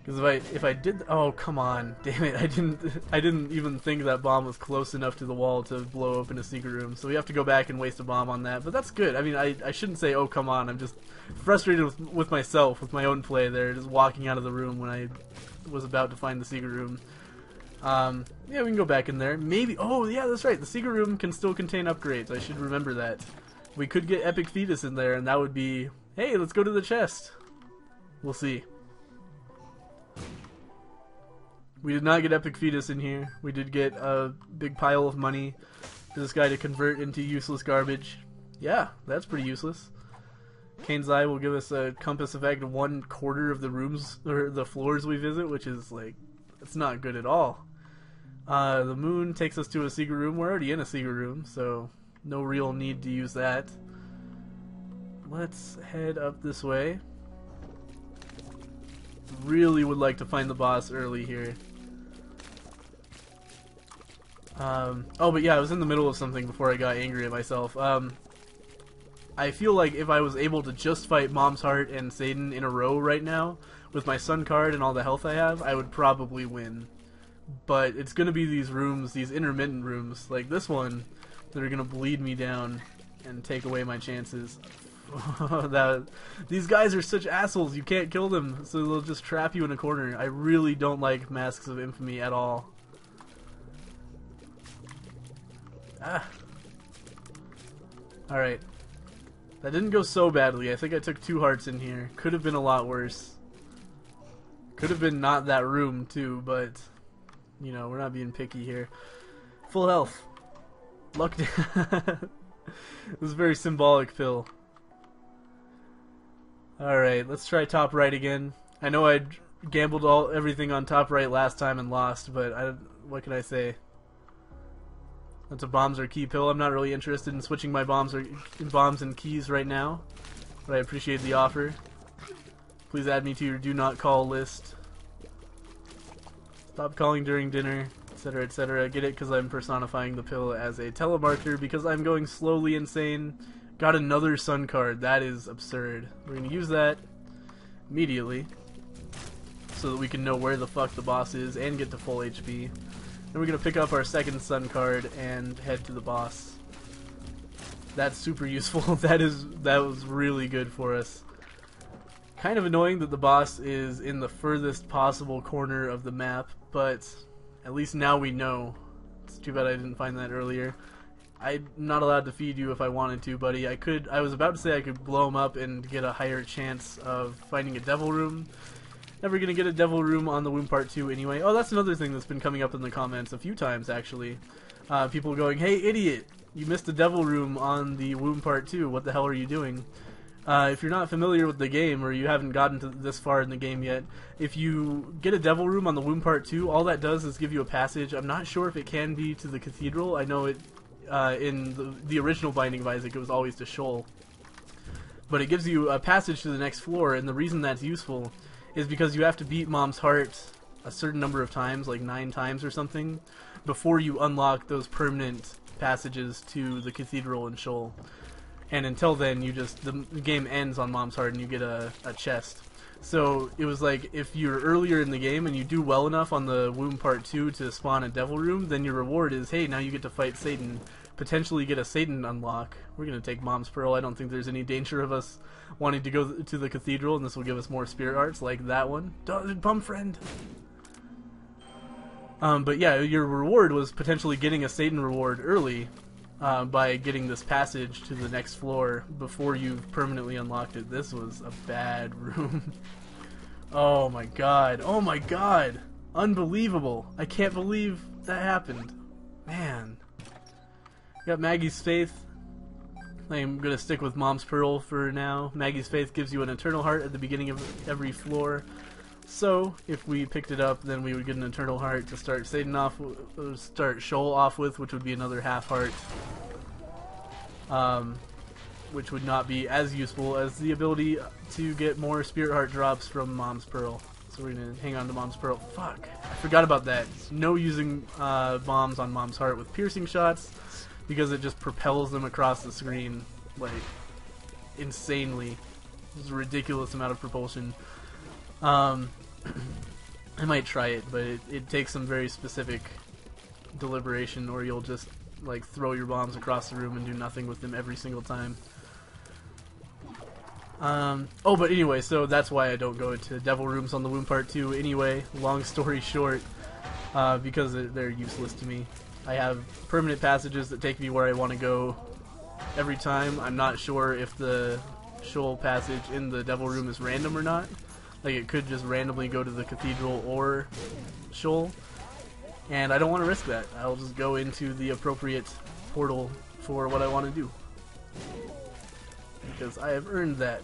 Because if I did, oh come on, damn it, I didn't even think that bomb was close enough to the wall to blow open a secret room. So we have to go back and waste a bomb on that. But that's good. I mean, I shouldn't say oh come on. I'm just frustrated with myself, with my own play there, just walking out of the room when I was about to find the secret room. Yeah, we can go back in there. Maybe. Oh yeah, that's right. The secret room can still contain upgrades. I should remember that. We could get Epic Fetus in there, and that would be, hey, let's go to the chest. We'll see. We did not get Epic Fetus in here. We did get a big pile of money for this guy to convert into useless garbage. Yeah, that's pretty useless. Kane's Eye will give us a compass effect 1/4 of the rooms or the floors we visit, which is like, it's not good at all. The moon takes us to a secret room. We're already in a secret room, so no real need to use that. Let's head up this way. Really would like to find the boss early here. Oh, but yeah, I was in the middle of something before I got angry at myself. I feel like if I was able to just fight Mom's Heart and Satan in a row right now, with my Sun card and all the health I have, I would probably win. But it's gonna be these rooms, these intermittent rooms, like this one, that are gonna bleed me down and take away my chances. These guys are such assholes, you can't kill them, so they'll just trap you in a corner. I really don't like Masks of Infamy at all. Ah. Alright. That didn't go so badly. I think I took 2 hearts in here. Could have been a lot worse. Could have been not that room too, but you know, we're not being picky here. Full health. Luck. It was a very symbolic pill. Alright, let's try top right again. I know I gambled everything on top right last time and lost, but what can I say? That's a bombs or key pill. I'm not really interested in switching my bombs and keys right now, but I appreciate the offer. Please add me to your do not call list. Stop calling during dinner, etc., etc. Get it? Because I'm personifying the pill as a telemarketer because I'm going slowly insane. Got another Sun card. That is absurd. We're going to use that immediately so that we can know where the fuck the boss is and get to full HP. Then we're going to pick up our second Sun card and head to the boss. That's super useful. That was really good for us. Kind of annoying that the boss is in the furthest possible corner of the map, but at least now we know. It's too bad I didn't find that earlier. I'm not allowed to feed you if I wanted to, buddy. I was about to say I could blow him up and get a higher chance of finding a devil room. Never gonna get a devil room on the Womb Part 2 anyway. Oh, that's another thing that's been coming up in the comments a few times, actually. People going, hey, idiot, you missed a devil room on the Womb Part 2. What the hell are you doing? If you're not familiar with the game, or you haven't gotten to this far in the game yet, if you get a devil room on the Womb Part 2, all that does is give you a passage. I'm not sure if it can be to the cathedral. I know it in the original Binding of Isaac, it was always to Shoal. But it gives you a passage to the next floor, and the reason that's useful is because you have to beat Mom's Heart a certain number of times, like 9 times or something, before you unlock those permanent passages to the cathedral in Shoal. And until then, the game ends on Mom's Heart and you get a chest. So it was like, if you're earlier in the game and you do well enough on the Womb Part 2 to spawn a devil room, then your reward is, hey, now you get to fight Satan. Potentially get a Satan unlock. We're going to take Mom's Pearl. I don't think there's any danger of us wanting to go to the cathedral, and this will give us more spirit arts like that one. Bum friend! But yeah, your reward was potentially getting a Satan reward early by getting this passage to the next floor before you've permanently unlocked it. This was a bad room. Oh my god. Oh my god! Unbelievable. I can't believe that happened. Man. Got Maggie's Faith. I'm going to stick with Mom's Pearl for now. Maggie's Faith gives you an eternal heart at the beginning of every floor. So if we picked it up, then we would get an Eternal Heart to start Satan off, start Shoal off with, which would be another half heart. Which would not be as useful as the ability to get more Spirit Heart drops from Mom's Pearl. So we're gonna hang on to Mom's Pearl. Fuck, I forgot about that. No using bombs on Mom's Heart with piercing shots, because it just propels them across the screen, like, insanely. It's a ridiculous amount of propulsion. I might try it, but it takes some very specific deliberation, or you'll just like throw your bombs across the room and do nothing with them every single time. Oh, but anyway, so that's why I don't go into Devil Rooms on the Womb Part 2 anyway. Long story short, because they're useless to me. I have permanent passages that take me where I want to go every time. I'm not sure if the Shoal passage in the Devil Room is random or not. Like, it could just randomly go to the Cathedral or Shoal. And I don't want to risk that. I'll just go into the appropriate portal for what I want to do. Because I have earned that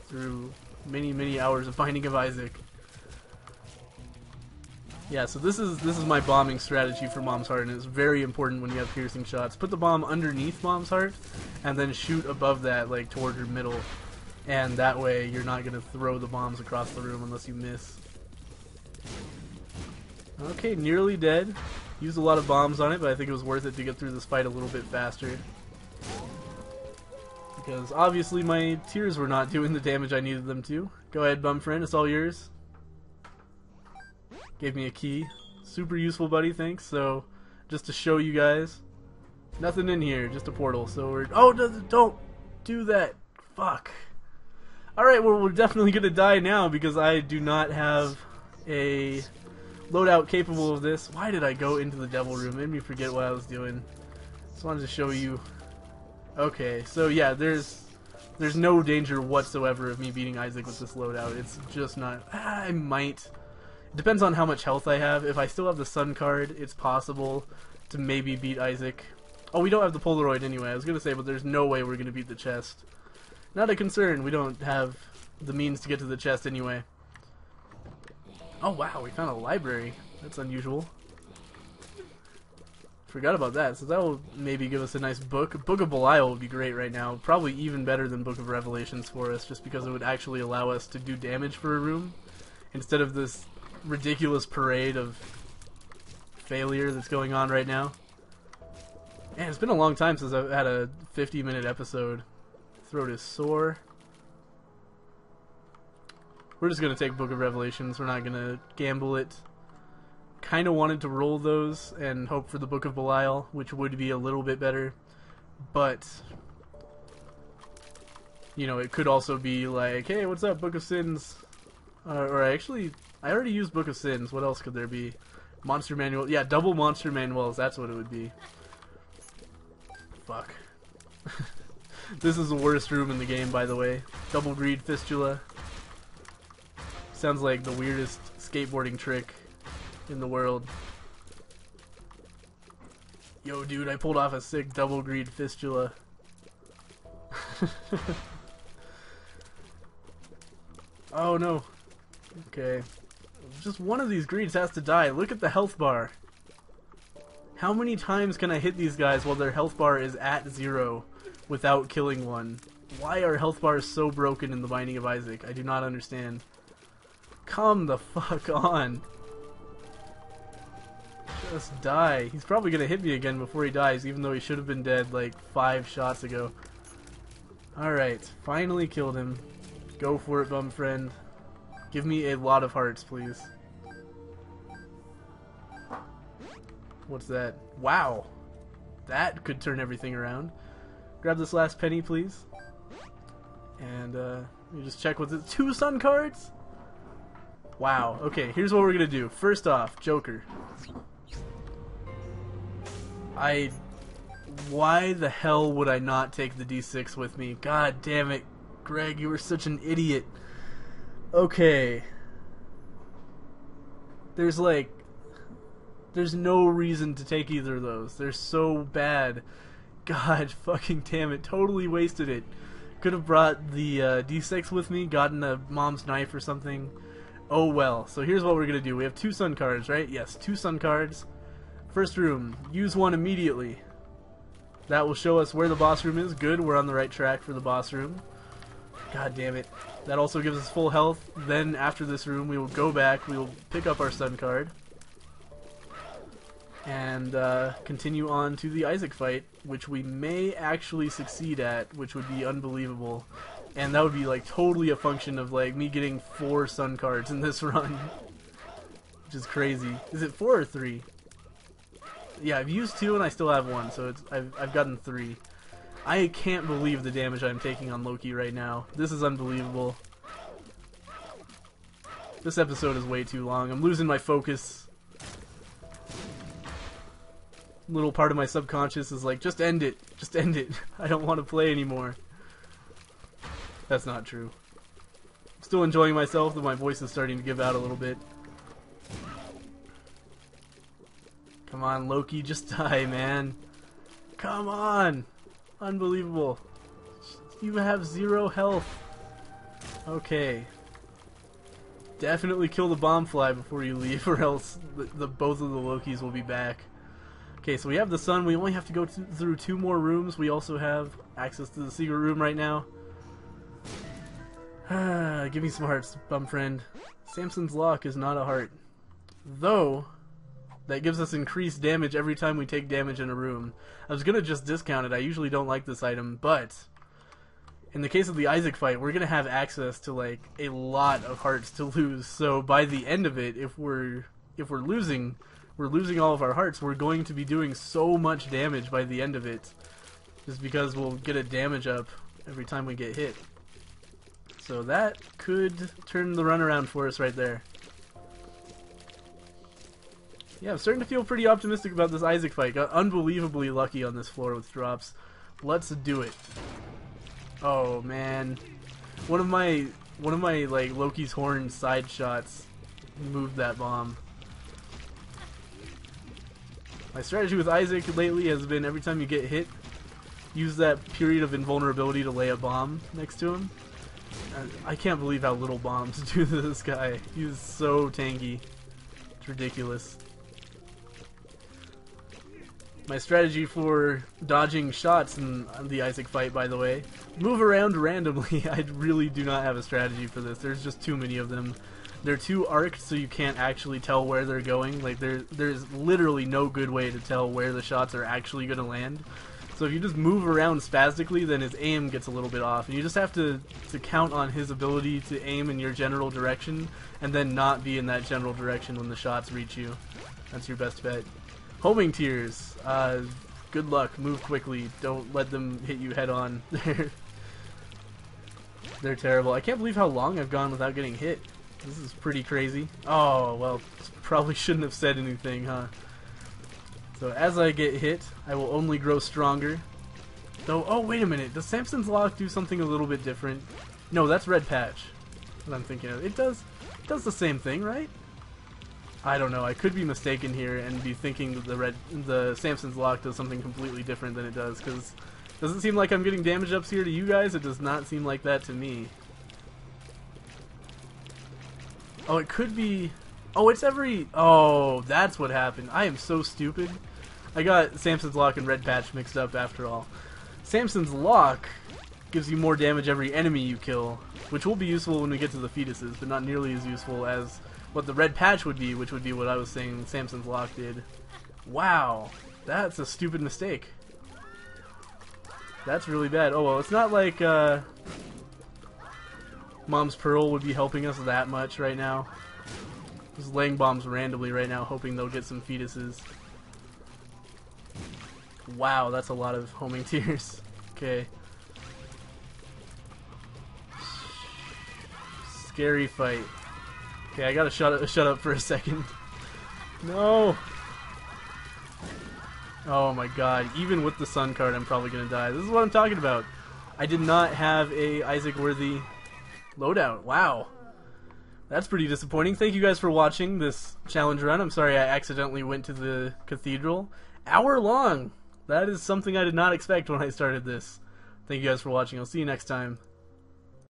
through many, many hours of Binding of Isaac. Yeah, so this is my bombing strategy for Mom's Heart, and it's very important when you have piercing shots. Put the bomb underneath Mom's Heart, and then shoot above that, like toward her middle. And that way you're not going to throw the bombs across the room unless you miss. Okay, nearly dead. Used a lot of bombs on it, but I think it was worth it to get through this fight a little bit faster. Because obviously my tears were not doing the damage I needed them to. Go ahead, bum friend, it's all yours. Gave me a key. Super useful, buddy, thanks. So, just to show you guys, nothing in here, just a portal. So we're... Oh, don't do that. Fuck. Alright, well, we're definitely gonna die now because I do not have a loadout capable of this. Why did I go into the Devil Room? It made me forget what I was doing. Just wanted to show you. Okay, so yeah, there's no danger whatsoever of me beating Isaac with this loadout. It's just not... I might... It depends on how much health I have. If I still have the Sun card, it's possible to maybe beat Isaac. Oh, we don't have the Polaroid anyway. I was gonna say, but there's no way we're gonna beat the chest. Not a concern. We don't have the means to get to the chest anyway. Oh wow, we found a library. That's unusual. Forgot about that. So that will maybe give us a nice book. Book of Belial would be great right now. Probably even better than Book of Revelations for us, just because it would actually allow us to do damage for a room instead of this ridiculous parade of failure that's going on right now. Man, it's been a long time since I've had a 50-minute episode. Throat is sore. We're just gonna take Book of Revelations. We're not gonna gamble it. Kind of wanted to roll those and hope for the Book of Belial, which would be a little bit better, but you know, it could also be like, hey, what's up, Book of Sins? Or actually, I already used Book of Sins. What else could there be? Monster Manual. Yeah, double Monster Manuals. That's what it would be. Fuck. This is the worst room in the game, by the way. Double Greed Fistula. Sounds like the weirdest skateboarding trick in the world. Yo, dude, I pulled off a sick Double Greed Fistula. Oh, no. Okay. Just one of these greeds has to die. Look at the health bar. How many times can I hit these guys while their health bar is at 0 without killing one? Why are health bars so broken in the Binding of Isaac? I do not understand. Come the fuck on. Just die. He's probably gonna hit me again before he dies, even though he should have been dead like 5 shots ago. Alright, finally killed him. Go for it, bum friend. Give me a lot of hearts, please. What's that? Wow! That could turn everything around. Grab this last penny, please. And, you just check with it. 2 sun cards? Wow. Okay, here's what we're gonna do. First off, Joker. Why the hell would I not take the D6 with me? God damn it, Greg, you were such an idiot. Okay. There's no reason to take either of those. They're so bad. God fucking damn it. Totally wasted it. Could have brought the D6 with me, gotten a mom's knife or something. Oh well. So here's what we're gonna do. We have 2 sun cards, right? Yes, 2 sun cards. First room, use one immediately. That will show us where the boss room is. Good, we're on the right track for the boss room. God damn it. That also gives us full health. Then after this room, we will go back, we will pick up our sun card, and continue on to the Isaac fight, which we may actually succeed at, which would be unbelievable. And that would be like totally a function of like me getting 4 sun cards in this run, which is crazy. Is it 4 or 3? Yeah, I've used 2 and I still have 1, so I've gotten 3. I can't believe the damage I'm taking on Loki right now. This is unbelievable. This episode is way too long. I'm losing my focus. Little part of my subconscious is like, just end it. Just end it. I don't want to play anymore. That's not true. I'm still enjoying myself, though my voice is starting to give out a little bit. Come on, Loki, just die, man. Come on! Unbelievable. You have 0 health. Okay. Definitely kill the bomb fly before you leave, or else both of the Lokis will be back. Okay, so we have the sun. We only have to go through 2 more rooms. We also have access to the secret room right now. Give me some hearts, bum friend. Samson's Lock is not a heart. Though, that gives us increased damage every time we take damage in a room. I was going to just discount it. I usually don't like this item, but in the case of the Isaac fight, we're going to have access to like a lot of hearts to lose. So by the end of it, if we're losing all of our hearts, we're going to be doing so much damage by the end of it. Just because we'll get a damage up every time we get hit. So that could turn the run around for us right there. Yeah, I'm starting to feel pretty optimistic about this Isaac fight. Got unbelievably lucky on this floor with drops. Let's do it. Oh man, one of my like Loki's horn side shots moved that bomb. My strategy with Isaac lately has been every time you get hit, use that period of invulnerability to lay a bomb next to him. I can't believe how little bombs do to this guy. He's so tanky. It's ridiculous. My strategy for dodging shots in the Isaac fight, by the way, move around randomly. I really do not have a strategy for this. There's just too many of them. They're too arced, so you can't actually tell where they're going. Like there's literally no good way to tell where the shots are actually going to land. So if you just move around spastically, then his aim gets a little bit off. And you just have to count on his ability to aim in your general direction, and then not be in that general direction when the shots reach you. That's your best bet. Homing tears. Good luck. Move quickly. Don't let them hit you head on. They're terrible. I can't believe how long I've gone without getting hit. This is pretty crazy. Oh, well, probably shouldn't have said anything, huh? So as I get hit, I will only grow stronger. Though, oh, wait a minute. Does Samson's Lock do something a little bit different? No, that's Red Patch. What I'm thinking of. It does the same thing, right? I don't know. I could be mistaken here and be thinking that the Samson's Lock does something completely different than it does, because does it seem like I'm getting damage ups here to you guys? It does not seem like that to me. Oh, it could be... Oh, it's every... Oh, that's what happened. I am so stupid. I got Samson's Lock and Red Patch mixed up after all. Samson's Lock gives you more damage every enemy you kill, which will be useful when we get to the fetuses, but not nearly as useful as what the Red Patch would be, which would be what I was saying Samson's Lock did. Wow, that's a stupid mistake. That's really bad. Oh well, it's not like Mom's Pearl would be helping us that much right now. Just laying bombs randomly right now, hoping they'll get some fetuses. Wow, that's a lot of homing tears. Okay. Scary fight. Okay, I gotta shut up for a second. No! Oh my god, even with the sun card I'm probably gonna die. This is what I'm talking about. I did not have a Isaac-worthy loadout. Wow. That's pretty disappointing. Thank you guys for watching this challenge run. I'm sorry I accidentally went to the cathedral. Hour long! That is something I did not expect when I started this. Thank you guys for watching. I'll see you next time.